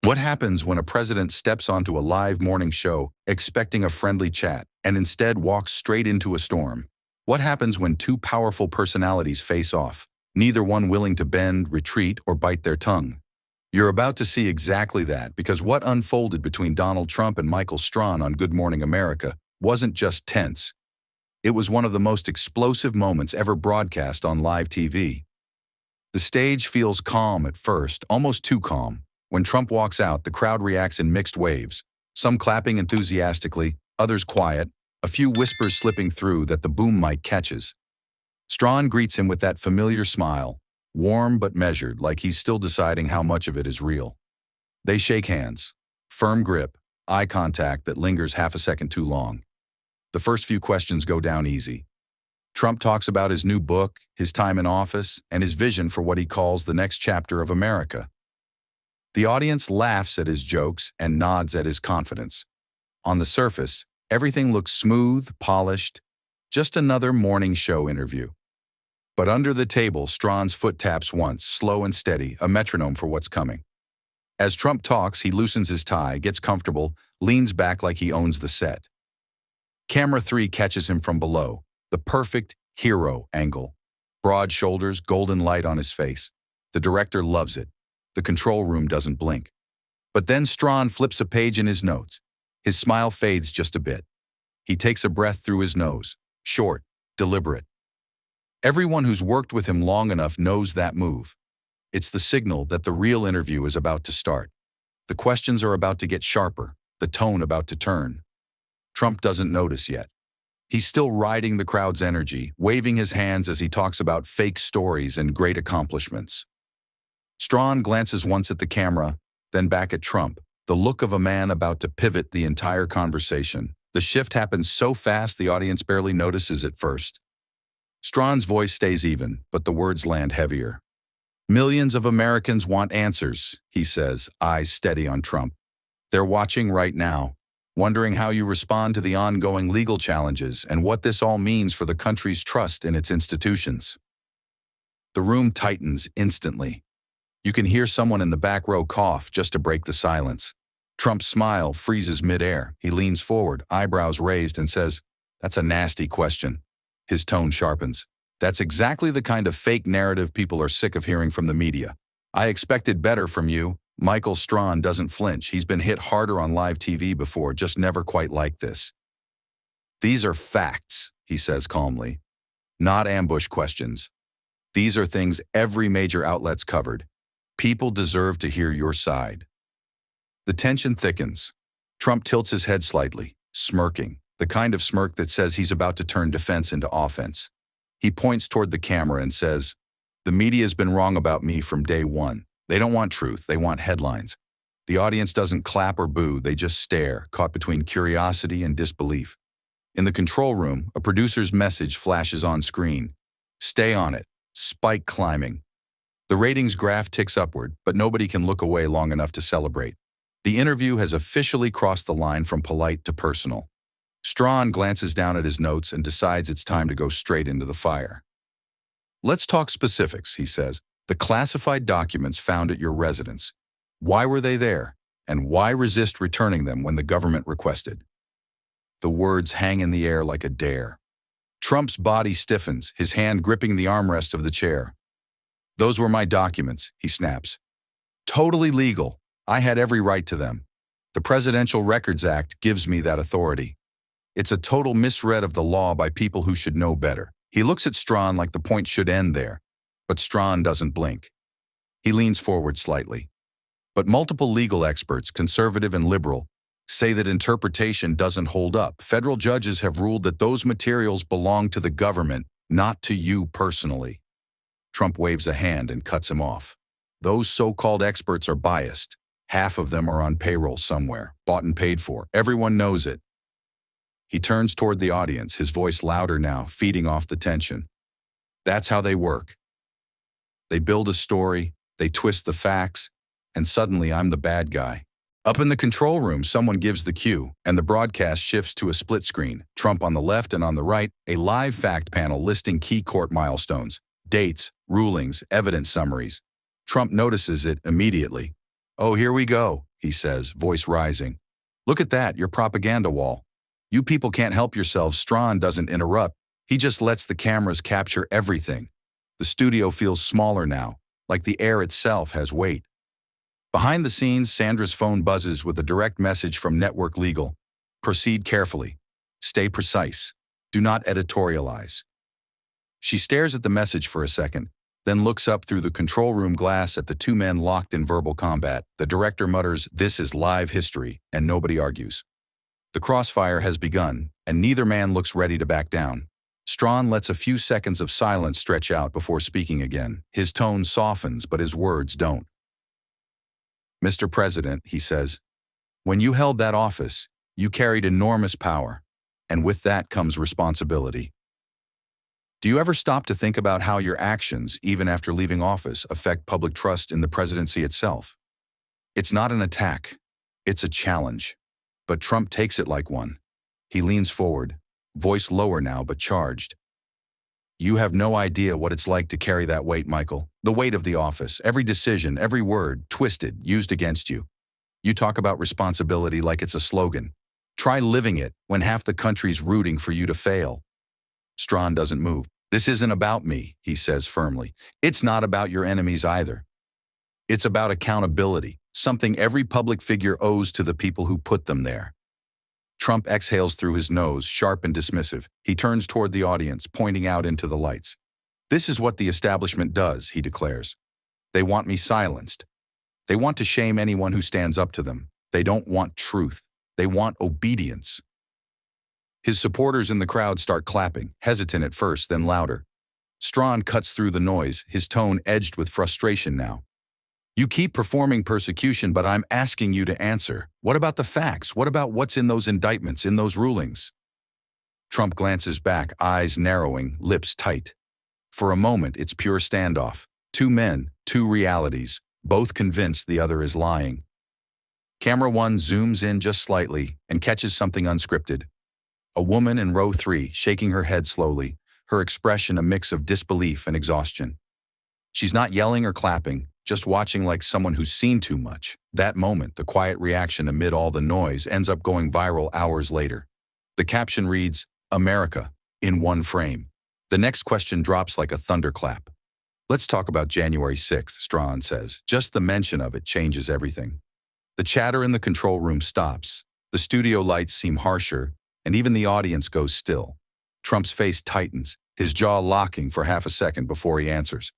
What happens when a president steps onto a live morning show expecting a friendly chat and instead walks straight into a storm? What happens when two powerful personalities face off, neither one willing to bend, retreat, or bite their tongue? You're about to see exactly that, because what unfolded between Donald Trump and Michael Strahan on Good Morning America wasn't just tense. It was one of the most explosive moments ever broadcast on live TV. The stage feels calm at first, almost too calm. When Trump walks out, the crowd reacts in mixed waves, some clapping enthusiastically, others quiet, a few whispers slipping through that the boom mic catches. Strahan greets him with that familiar smile, warm but measured, like he's still deciding how much of it is real. They shake hands, firm grip, eye contact that lingers half a second too long. The first few questions go down easy. Trump talks about his new book, his time in office, and his vision for what he calls the next chapter of America. The audience laughs at his jokes and nods at his confidence. On the surface, everything looks smooth, polished, just another morning show interview. But under the table, Strahan's foot taps once, slow and steady, a metronome for what's coming. As Trump talks, he loosens his tie, gets comfortable, leans back like he owns the set. Camera 3 catches him from below, the perfect hero angle. Broad shoulders, golden light on his face. The director loves it. The control room doesn't blink. But then Strahan flips a page in his notes. His smile fades just a bit. He takes a breath through his nose, short, deliberate. Everyone who's worked with him long enough knows that move. It's the signal that the real interview is about to start. The questions are about to get sharper, the tone about to turn. Trump doesn't notice yet. He's still riding the crowd's energy, waving his hands as he talks about fake stories and great accomplishments. Strahan glances once at the camera, then back at Trump, the look of a man about to pivot the entire conversation. The shift happens so fast the audience barely notices it first. Strahan's voice stays even, but the words land heavier. Millions of Americans want answers, he says, eyes steady on Trump. They're watching right now, wondering how you respond to the ongoing legal challenges and what this all means for the country's trust in its institutions. The room tightens instantly. You can hear someone in the back row cough just to break the silence. Trump's smile freezes midair. He leans forward, eyebrows raised, and says, "That's a nasty question." His tone sharpens. "That's exactly the kind of fake narrative people are sick of hearing from the media. I expected better from you." Michael Strahan doesn't flinch. He's been hit harder on live TV before, just never quite like this. "These are facts," he says calmly. "Not ambush questions. These are things every major outlet's covered. People deserve to hear your side." The tension thickens. Trump tilts his head slightly, smirking, the kind of smirk that says he's about to turn defense into offense. He points toward the camera and says, "The media's been wrong about me from day one. They don't want truth, they want headlines." The audience doesn't clap or boo, they just stare, caught between curiosity and disbelief. In the control room, a producer's message flashes on screen. "Stay on it. Spike climbing." The ratings graph ticks upward, but nobody can look away long enough to celebrate. The interview has officially crossed the line from polite to personal. Strahan glances down at his notes and decides it's time to go straight into the fire. "Let's talk specifics," he says. "The classified documents found at your residence. Why were they there? And why resist returning them when the government requested?" The words hang in the air like a dare. Trump's body stiffens, his hand gripping the armrest of the chair. "Those were my documents," he snaps. "Totally legal. I had every right to them. The Presidential Records Act gives me that authority. It's a total misread of the law by people who should know better." He looks at Strahan like the point should end there, but Strahan doesn't blink. He leans forward slightly. "But multiple legal experts, conservative and liberal, say that interpretation doesn't hold up. Federal judges have ruled that those materials belong to the government, not to you personally." Trump waves a hand and cuts him off. "Those so-called experts are biased. Half of them are on payroll somewhere, bought and paid for. Everyone knows it." He turns toward the audience, his voice louder now, feeding off the tension. "That's how they work. They build a story, they twist the facts, and suddenly I'm the bad guy." Up in the control room, someone gives the cue, and the broadcast shifts to a split screen. Trump on the left and on the right, a live fact panel listing key court milestones, dates, rulings, evidence summaries. Trump notices it immediately. "Oh, here we go," he says, voice rising. Look at that, your propaganda wall. You people can't help yourselves. Strahan doesn't interrupt. He just lets the cameras capture everything. The studio feels smaller now, like the air itself has weight. Behind the scenes, Sandra's phone buzzes with a direct message from Network Legal. Proceed carefully. Stay precise. Do not editorialize. She stares at the message for a second, then looks up through the control room glass at the two men locked in verbal combat. The director mutters, "This is live history," and nobody argues. The crossfire has begun, and neither man looks ready to back down. Strahan lets a few seconds of silence stretch out before speaking again. His tone softens, but his words don't. "Mr. President," he says, "when you held that office, you carried enormous power, and with that comes responsibility. Do you ever stop to think about how your actions, even after leaving office, affect public trust in the presidency itself? It's not an attack, it's a challenge. But Trump takes it like one. He leans forward, voice lower now but charged. You have no idea what it's like to carry that weight, Michael. The weight of the office, every decision, every word, twisted, used against you. You talk about responsibility like it's a slogan. Try living it when half the country's rooting for you to fail." Strahan doesn't move. "This isn't about me," he says firmly. "It's not about your enemies either. It's about accountability, something every public figure owes to the people who put them there." Trump exhales through his nose, sharp and dismissive. He turns toward the audience, pointing out into the lights. "This is what the establishment does," he declares. "They want me silenced. They want to shame anyone who stands up to them. They don't want truth. They want obedience." His supporters in the crowd start clapping, hesitant at first, then louder. Strahan cuts through the noise, his tone edged with frustration now. "You keep performing persecution, but I'm asking you to answer. What about the facts? What about what's in those indictments, in those rulings?" Trump glances back, eyes narrowing, lips tight. For a moment, it's pure standoff. Two men, two realities, both convinced the other is lying. Camera one zooms in just slightly and catches something unscripted. A woman in row 3, shaking her head slowly, her expression a mix of disbelief and exhaustion. She's not yelling or clapping, just watching like someone who's seen too much. That moment, the quiet reaction amid all the noise, ends up going viral hours later. The caption reads, "America," in one frame. The next question drops like a thunderclap. "Let's talk about January 6th, Strahan says. Just the mention of it changes everything. The chatter in the control room stops. The studio lights seem harsher, and even the audience goes still. Trump's face tightens, his jaw locking for half a second before he answers.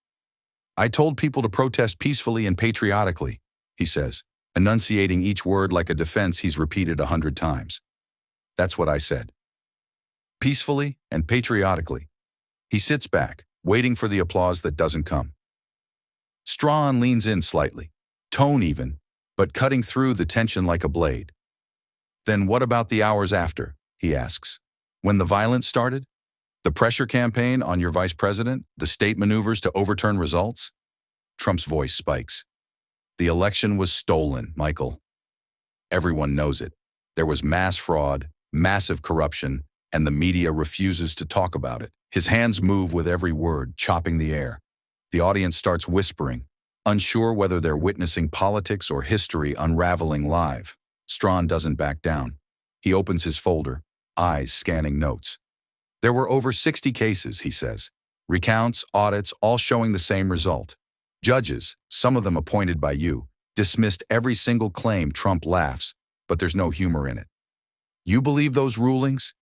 "I told people to protest peacefully and patriotically," he says, enunciating each word like a defense he's repeated 100 times. "That's what I said. Peacefully and patriotically." He sits back, waiting for the applause that doesn't come. Strahan leans in slightly, tone even, but cutting through the tension like a blade. "Then what about the hours after?" he asks. "When the violence started? The pressure campaign on your vice president? The state maneuvers to overturn results?" Trump's voice spikes. "The election was stolen, Michael. Everyone knows it. There was mass fraud, massive corruption, and the media refuses to talk about it." His hands move with every word, chopping the air. The audience starts whispering, unsure whether they're witnessing politics or history unraveling live. Strahan doesn't back down. He opens his folder, eyes scanning notes. "There were over 60 cases," he says. "Recounts, audits, all showing the same result. Judges, some of them appointed by you, dismissed every single claim." Trump laughs, but there's no humor in it. "You believe those rulings?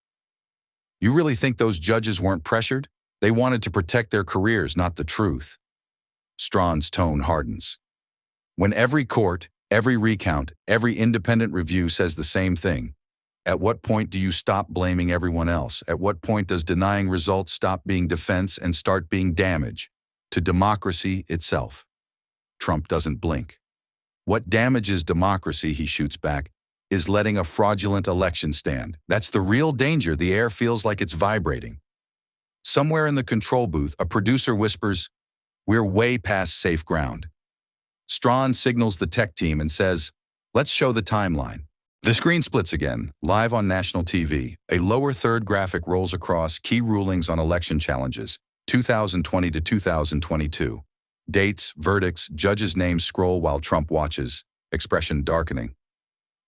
You really think those judges weren't pressured? They wanted to protect their careers, not the truth." Strahan's tone hardens. "When every court, every recount, every independent review says the same thing, at what point do you stop blaming everyone else? At what point does denying results stop being defense and start being damage to democracy itself?" Trump doesn't blink. "What damages democracy," he shoots back, "is letting a fraudulent election stand. That's the real danger." The air feels like it's vibrating. Somewhere in the control booth, a producer whispers, "We're way past safe ground." Strahan signals the tech team and says, "Let's show the timeline." The screen splits again, live on national TV. A lower third graphic rolls across key rulings on election challenges, 2020 to 2022. Dates, verdicts, judges' names scroll while Trump watches, expression darkening.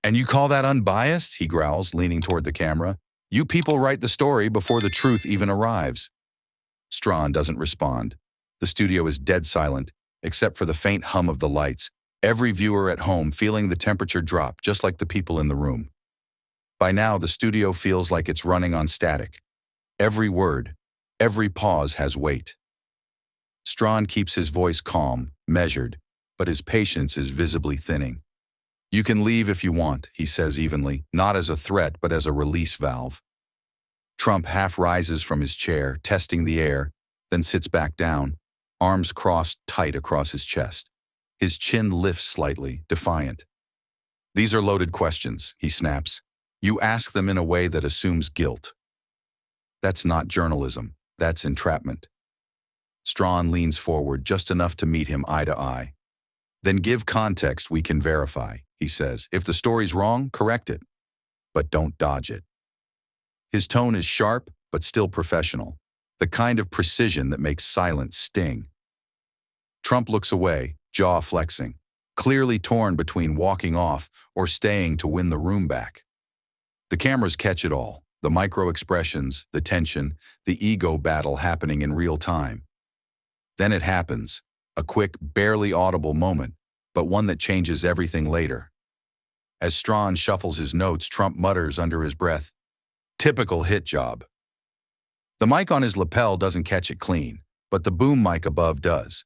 "And you call that unbiased?" he growls, leaning toward the camera. "You people write the story before the truth even arrives." Strahan doesn't respond. The studio is dead silent, except for the faint hum of the lights, every viewer at home feeling the temperature drop just like the people in the room. By now, the studio feels like it's running on static. Every word, every pause has weight. Strahan keeps his voice calm, measured, but his patience is visibly thinning. "You can leave if you want," he says evenly, not as a threat but as a release valve. Trump half rises from his chair, testing the air, then sits back down, arms crossed tight across his chest. His chin lifts slightly, defiant. "These are loaded questions," he snaps. "You ask them in a way that assumes guilt." That's not journalism. That's entrapment. Strahan leans forward just enough to meet him eye to eye. "Then give context we can verify," he says. "If the story's wrong, correct it. But don't dodge it." His tone is sharp, but still professional. The kind of precision that makes silence sting. Trump looks away, jaw flexing, clearly torn between walking off or staying to win the room back. The cameras catch it all, the micro-expressions, the tension, the ego battle happening in real time. Then it happens, a quick, barely audible moment, but one that changes everything later. As Strahan shuffles his notes, Trump mutters under his breath, "Typical hit job." The mic on his lapel doesn't catch it clean, but the boom mic above does.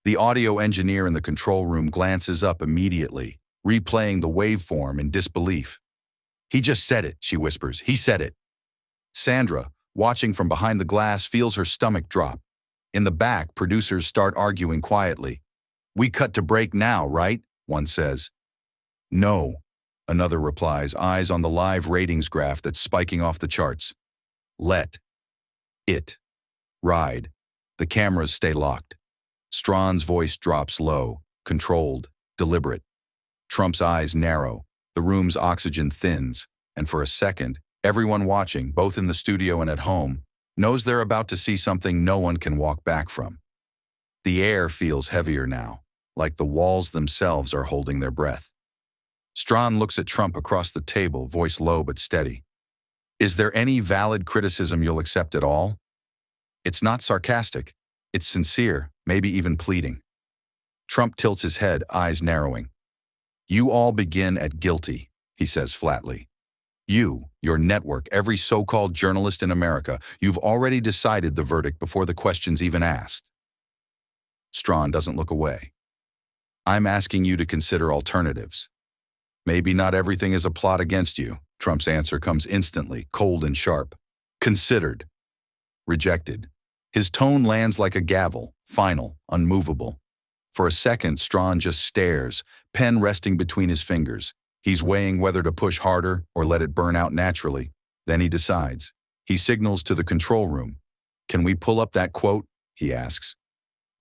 The audio engineer in the control room glances up immediately, replaying the waveform in disbelief. "He just said it," she whispers. "He said it." Sandra, watching from behind the glass, feels her stomach drop. In the back, producers start arguing quietly. "We cut to break now, right?" one says. "No," another replies, eyes on the live ratings graph that's spiking off the charts. "Let it ride." The cameras stay locked. Strahan's voice drops low, controlled, deliberate. Trump's eyes narrow, the room's oxygen thins, and for a second, everyone watching, both in the studio and at home, knows they're about to see something no one can walk back from. The air feels heavier now, like the walls themselves are holding their breath. Strahan looks at Trump across the table, voice low but steady. "Is there any valid criticism you'll accept at all?" It's not sarcastic. It's sincere, maybe even pleading. Trump tilts his head, eyes narrowing. "You all begin at guilty," he says flatly. "You, your network, every so-called journalist in America, you've already decided the verdict before the question's even asked." Strahan doesn't look away. "I'm asking you to consider alternatives. Maybe not everything is a plot against you." Trump's answer comes instantly, cold and sharp. "Considered. Rejected." His tone lands like a gavel, final, unmovable. For a second, Strahan just stares, pen resting between his fingers. He's weighing whether to push harder or let it burn out naturally. Then he decides. He signals to the control room. "Can we pull up that quote?" he asks.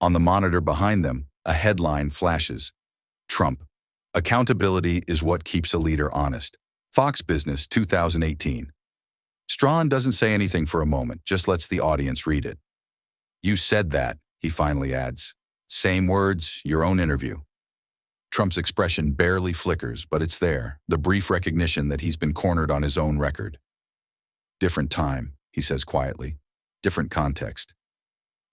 On the monitor behind them, a headline flashes. Trump. "Accountability is what keeps a leader honest." Fox Business, 2018. Strahan doesn't say anything for a moment, just lets the audience read it. "You said that," he finally adds. "Same words, your own interview." Trump's expression barely flickers, but it's there, the brief recognition that he's been cornered on his own record. "Different time," he says quietly. "Different context."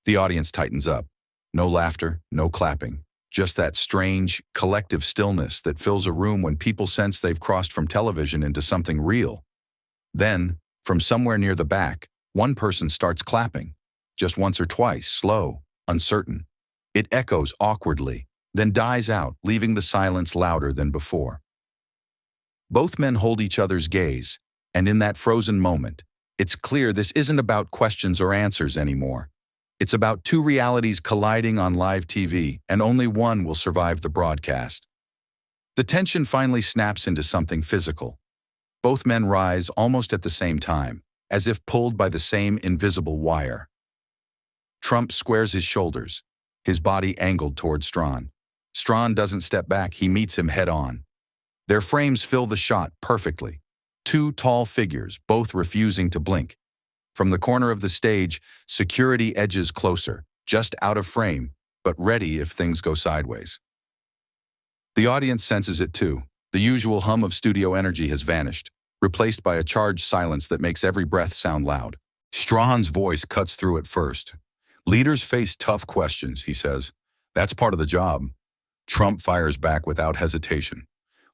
The audience tightens up. No laughter, no clapping. Just that strange, collective stillness that fills a room when people sense they've crossed from television into something real. Then, from somewhere near the back, one person starts clapping. Just once or twice, slow, uncertain. It echoes awkwardly, then dies out, leaving the silence louder than before. Both men hold each other's gaze, and in that frozen moment, it's clear this isn't about questions or answers anymore. It's about two realities colliding on live TV, and only one will survive the broadcast. The tension finally snaps into something physical. Both men rise almost at the same time, as if pulled by the same invisible wire. Trump squares his shoulders, his body angled toward Strahan. Strahan doesn't step back, he meets him head-on. Their frames fill the shot perfectly. Two tall figures, both refusing to blink. From the corner of the stage, security edges closer, just out of frame, but ready if things go sideways. The audience senses it too. The usual hum of studio energy has vanished, replaced by a charged silence that makes every breath sound loud. Strahan's voice cuts through at first. Leaders face tough questions, he says. That's part of the job. Trump fires back without hesitation.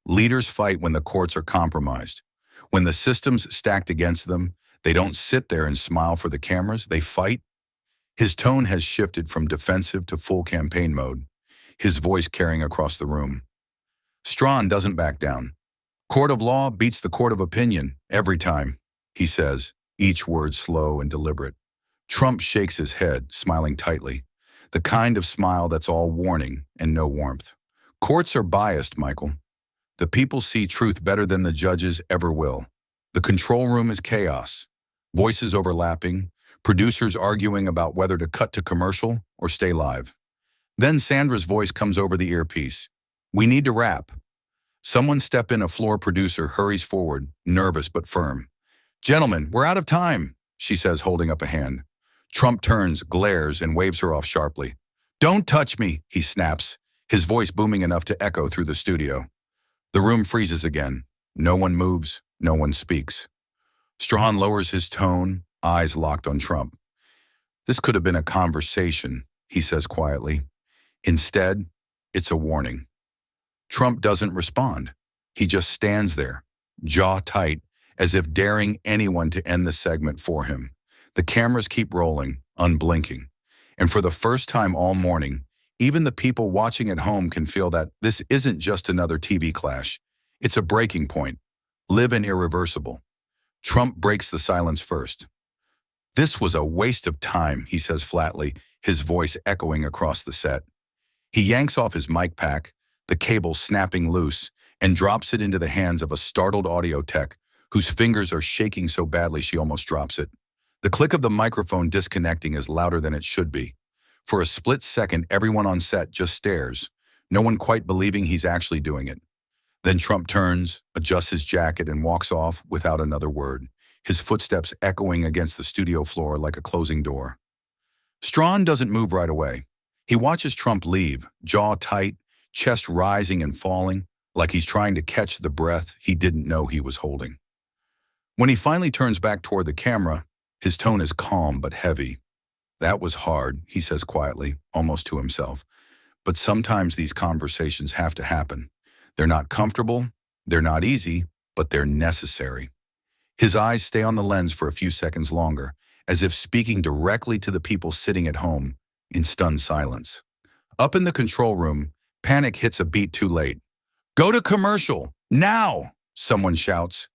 Leaders fight when the courts are compromised. When the system's stacked against them, they don't sit there and smile for the cameras, they fight. His tone has shifted from defensive to full campaign mode, his voice carrying across the room. Strahan doesn't back down. Court of law beats the court of opinion every time, he says, each word slow and deliberate. Trump shakes his head, smiling tightly, the kind of smile that's all warning and no warmth. Courts are biased, Michael. The people see truth better than the judges ever will. The control room is chaos. Voices overlapping, producers arguing about whether to cut to commercial or stay live. Then Sandra's voice comes over the earpiece. We need to wrap. Someone step in, a floor producer hurries forward, nervous but firm. Gentlemen, we're out of time, she says, holding up a hand. Trump turns, glares, and waves her off sharply. Don't touch me, he snaps, his voice booming enough to echo through the studio. The room freezes again. No one moves, no one speaks. Strahan lowers his tone, eyes locked on Trump. This could have been a conversation, he says quietly. Instead, it's a warning. Trump doesn't respond. He just stands there, jaw tight, as if daring anyone to end the segment for him. The cameras keep rolling, unblinking. And for the first time all morning, even the people watching at home can feel that this isn't just another TV clash. It's a breaking point, live and irreversible. Trump breaks the silence first. This was a waste of time, he says flatly, his voice echoing across the set. He yanks off his mic pack, the cable snapping loose, and drops it into the hands of a startled audio tech whose fingers are shaking so badly she almost drops it. The click of the microphone disconnecting is louder than it should be. For a split second, everyone on set just stares, no one quite believing he's actually doing it. Then Trump turns, adjusts his jacket, and walks off without another word, his footsteps echoing against the studio floor like a closing door. Strahan doesn't move right away. He watches Trump leave, jaw tight, chest rising and falling, like he's trying to catch the breath he didn't know he was holding. When he finally turns back toward the camera, his tone is calm but heavy. That was hard, he says quietly, almost to himself. But sometimes these conversations have to happen. They're not comfortable, they're not easy, but they're necessary. His eyes stay on the lens for a few seconds longer, as if speaking directly to the people sitting at home in stunned silence. Up in the control room, panic hits a beat too late. Go to commercial, now, someone shouts,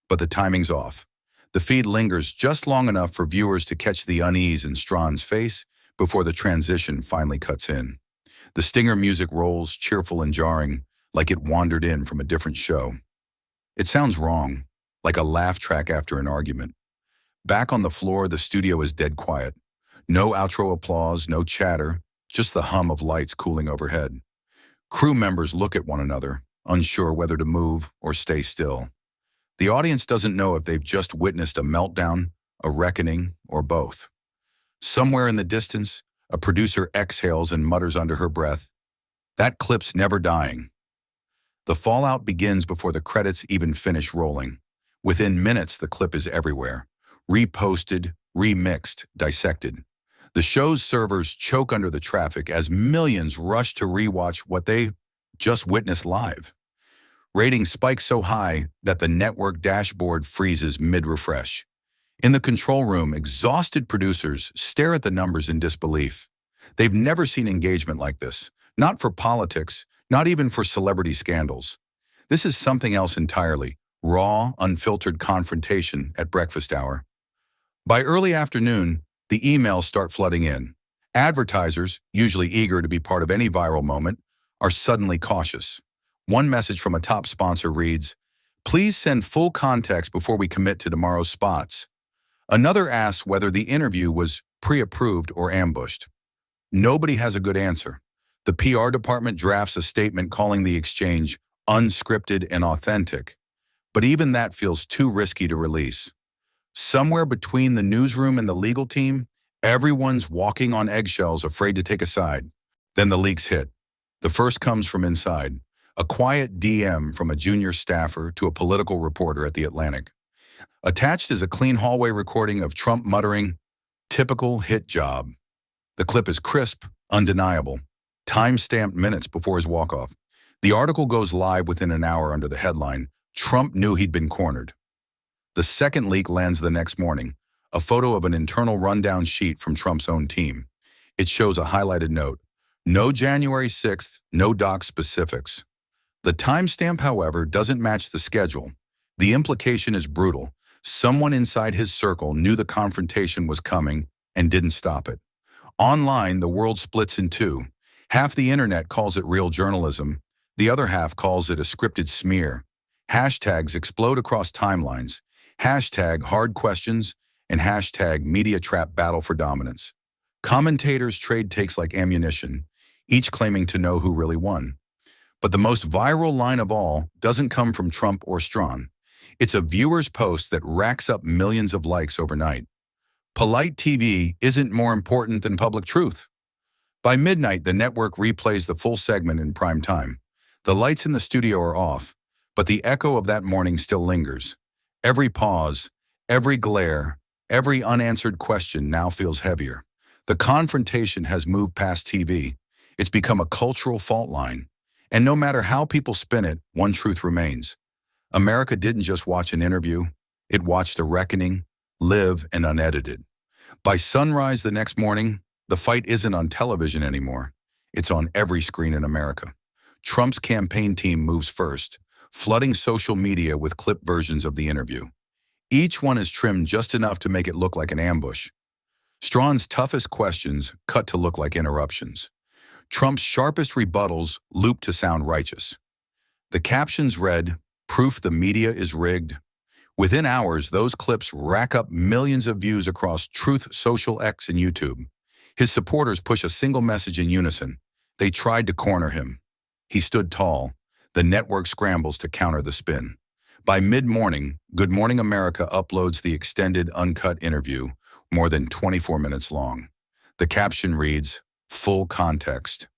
but the timing's off. The feed lingers just long enough for viewers to catch the unease in Strahan's face before the transition finally cuts in. The stinger music rolls, cheerful and jarring, like it wandered in from a different show. It sounds wrong, like a laugh track after an argument. Back on the floor, the studio is dead quiet. No outro applause, no chatter, just the hum of lights cooling overhead. Crew members look at one another, unsure whether to move or stay still. The audience doesn't know if they've just witnessed a meltdown, a reckoning, or both. Somewhere in the distance, a producer exhales and mutters under her breath, "That clip's never dying." The fallout begins before the credits even finish rolling. Within minutes, the clip is everywhere. Reposted, remixed, dissected. The show's servers choke under the traffic as millions rush to rewatch what they just witnessed live. Ratings spike so high that the network dashboard freezes mid-refresh. In the control room, exhausted producers stare at the numbers in disbelief. They've never seen engagement like this, not for politics, not even for celebrity scandals. This is something else entirely, raw, unfiltered confrontation at breakfast hour. By early afternoon, the emails start flooding in. Advertisers, usually eager to be part of any viral moment, are suddenly cautious. One message from a top sponsor reads, "Please send full context before we commit to tomorrow's spots." Another asks whether the interview was pre-approved or ambushed. Nobody has a good answer. The PR department drafts a statement calling the exchange unscripted and authentic, but even that feels too risky to release. Somewhere between the newsroom and the legal team, everyone's walking on eggshells, afraid to take a side. Then the leaks hit. The first comes from inside. A quiet DM from a junior staffer to a political reporter at The Atlantic. Attached is a clean hallway recording of Trump muttering, "Typical hit job." The clip is crisp, undeniable, time-stamped minutes before his walk-off. The article goes live within an hour under the headline, "Trump knew he'd been cornered." The second leak lands the next morning, a photo of an internal rundown sheet from Trump's own team. It shows a highlighted note, "No January 6th, no doc specifics." The timestamp, however, doesn't match the schedule. The implication is brutal. Someone inside his circle knew the confrontation was coming and didn't stop it. Online, the world splits in two. Half the internet calls it real journalism. The other half calls it a scripted smear. Hashtags explode across timelines. Hashtag hard questions and hashtag media trap battle for dominance. Commentators trade takes like ammunition, each claiming to know who really won. But the most viral line of all doesn't come from Trump or Strahan. It's a viewer's post that racks up millions of likes overnight. Polite TV isn't more important than public truth. By midnight, the network replays the full segment in prime time. The lights in the studio are off, but the echo of that morning still lingers. Every pause, every glare, every unanswered question now feels heavier. The confrontation has moved past TV. It's become a cultural fault line. And no matter how people spin it, one truth remains. America didn't just watch an interview, it watched a reckoning, live and unedited. By sunrise the next morning, the fight isn't on television anymore. It's on every screen in America. Trump's campaign team moves first, flooding social media with clip versions of the interview. Each one is trimmed just enough to make it look like an ambush. Strahan's toughest questions cut to look like interruptions. Trump's sharpest rebuttals loop to sound righteous. The captions read, "Proof the media is rigged." Within hours, those clips rack up millions of views across Truth Social, X, and YouTube. His supporters push a single message in unison. They tried to corner him. He stood tall. The network scrambles to counter the spin. By mid-morning, Good Morning America uploads the extended, uncut interview, more than 24 minutes long. The caption reads, "Full context.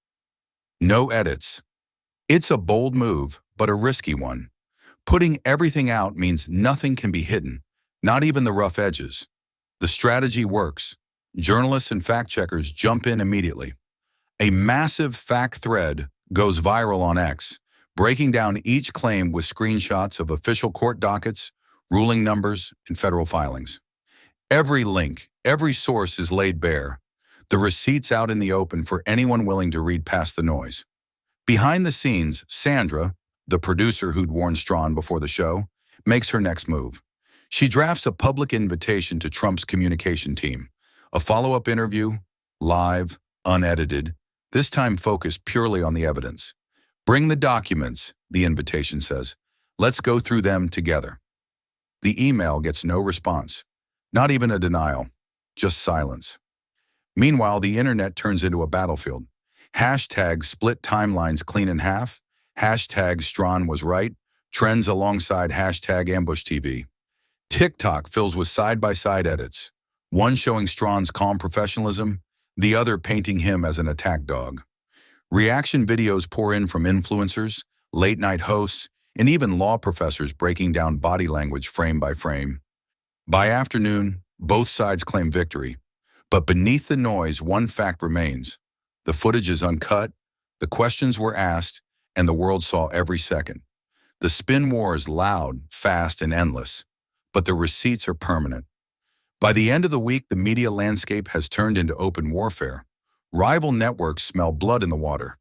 No edits." It's a bold move, but a risky one. Putting everything out means nothing can be hidden, not even the rough edges. The strategy works. Journalists and fact-checkers jump in immediately. A massive fact thread goes viral on X, breaking down each claim with screenshots of official court dockets, ruling numbers, and federal filings. Every link, every source is laid bare. The receipts out in the open for anyone willing to read past the noise. Behind the scenes, Sandra, the producer who'd warned Strahan before the show, makes her next move. She drafts a public invitation to Trump's communication team. A follow-up interview, live, unedited, this time focused purely on the evidence. "Bring the documents," the invitation says. "Let's go through them together." The email gets no response. Not even a denial, just silence. Meanwhile, the internet turns into a battlefield. Hashtag split timelines clean in half. Hashtag Strahan was right. Trends alongside hashtag ambush TV. TikTok fills with side-by-side edits. One showing Strahan's calm professionalism, the other painting him as an attack dog. Reaction videos pour in from influencers, late-night hosts, and even law professors breaking down body language frame by frame. By afternoon, both sides claim victory. But beneath the noise, one fact remains. The footage is uncut, the questions were asked, and the world saw every second. The spin war is loud, fast, and endless, but the receipts are permanent. By the end of the week, the media landscape has turned into open warfare. Rival networks smell blood in the water.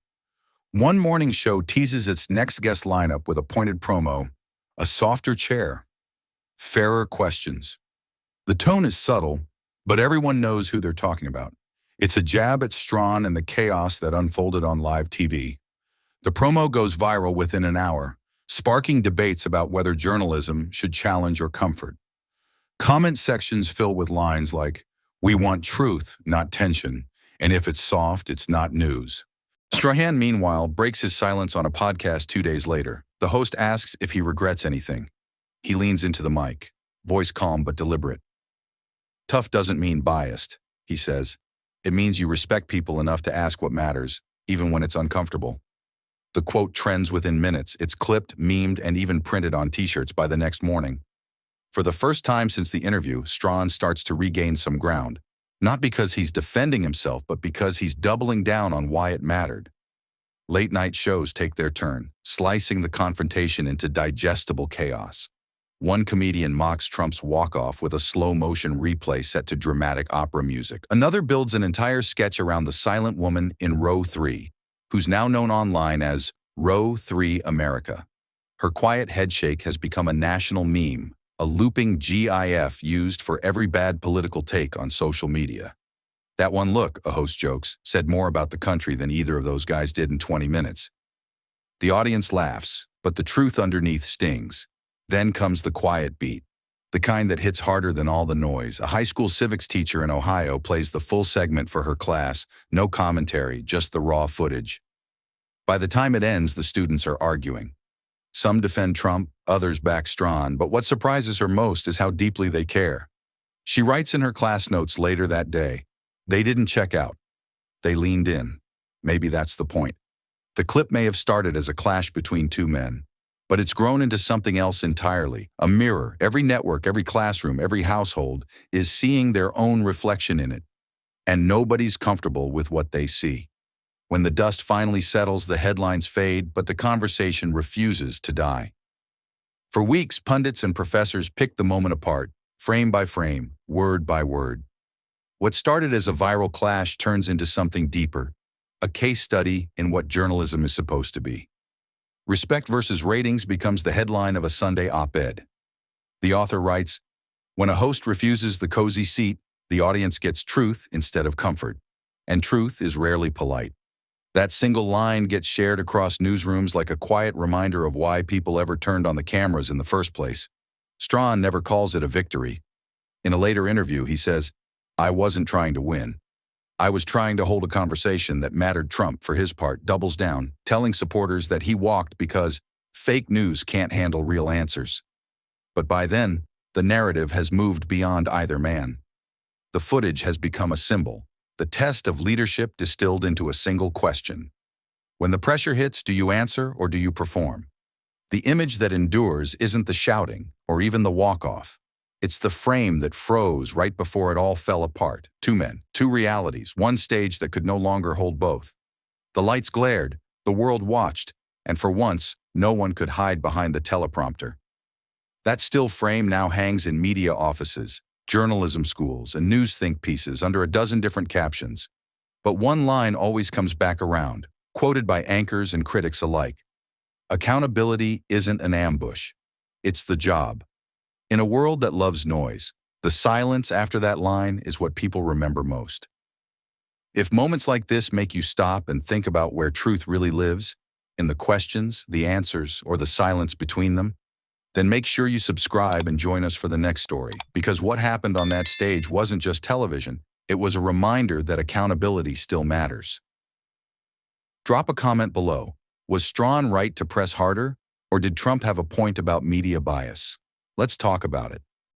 One morning show teases its next guest lineup with a pointed promo, a softer chair, fairer questions. The tone is subtle, but everyone knows who they're talking about. It's a jab at Strahan and the chaos that unfolded on live TV. The promo goes viral within an hour, sparking debates about whether journalism should challenge or comfort. Comment sections fill with lines like, "We want truth, not tension, and if it's soft, it's not news." Strahan, meanwhile, breaks his silence on a podcast 2 days later. The host asks if he regrets anything. He leans into the mic, voice calm but deliberate. "Tough doesn't mean biased," he says. "It means you respect people enough to ask what matters, even when it's uncomfortable." The quote trends within minutes. It's clipped, memed, and even printed on t-shirts by the next morning. For the first time since the interview, Strahan starts to regain some ground. Not because he's defending himself, but because he's doubling down on why it mattered. Late-night shows take their turn, slicing the confrontation into digestible chaos. One comedian mocks Trump's walk-off with a slow-motion replay set to dramatic opera music. Another builds an entire sketch around the silent woman in Row 3, who's now known online as Row 3 America. Her quiet headshake has become a national meme, a looping GIF used for every bad political take on social media. That one look, a host jokes, said more about the country than either of those guys did in 20 minutes. The audience laughs, but the truth underneath stings. Then comes the quiet beat, the kind that hits harder than all the noise. A high school civics teacher in Ohio plays the full segment for her class, no commentary, just the raw footage. By the time it ends, the students are arguing. Some defend Trump, others back Strahan, but what surprises her most is how deeply they care. She writes in her class notes later that day, "They didn't check out. They leaned in." Maybe that's the point. The clip may have started as a clash between two men, but it's grown into something else entirely, a mirror. Every network, every classroom, every household is seeing their own reflection in it, and nobody's comfortable with what they see. When the dust finally settles, the headlines fade, but the conversation refuses to die. For weeks, pundits and professors picked the moment apart, frame by frame, word by word. What started as a viral clash turns into something deeper, a case study in what journalism is supposed to be. Respect versus ratings becomes the headline of a Sunday op-ed. The author writes, "When a host refuses the cozy seat, the audience gets truth instead of comfort, and truth is rarely polite." That single line gets shared across newsrooms like a quiet reminder of why people ever turned on the cameras in the first place. Strahan never calls it a victory. In a later interview, he says, "I wasn't trying to win. I was trying to hold a conversation that mattered." Trump, for his part, doubles down, telling supporters that he walked because fake news can't handle real answers. But by then, the narrative has moved beyond either man. The footage has become a symbol, the test of leadership distilled into a single question. When the pressure hits, do you answer or do you perform? The image that endures isn't the shouting or even the walk-off. It's the frame that froze right before it all fell apart. Two men, two realities, one stage that could no longer hold both. The lights glared, the world watched, and for once, no one could hide behind the teleprompter. That still frame now hangs in media offices, journalism schools, and news think pieces under a dozen different captions. But one line always comes back around, quoted by anchors and critics alike. Accountability isn't an ambush. It's the job. In a world that loves noise, the silence after that line is what people remember most. If moments like this make you stop and think about where truth really lives, in the questions, the answers, or the silence between them, then make sure you subscribe and join us for the next story, because what happened on that stage wasn't just television, it was a reminder that accountability still matters. Drop a comment below. Was Strahan right to press harder, or did Trump have a point about media bias? Let's talk about it.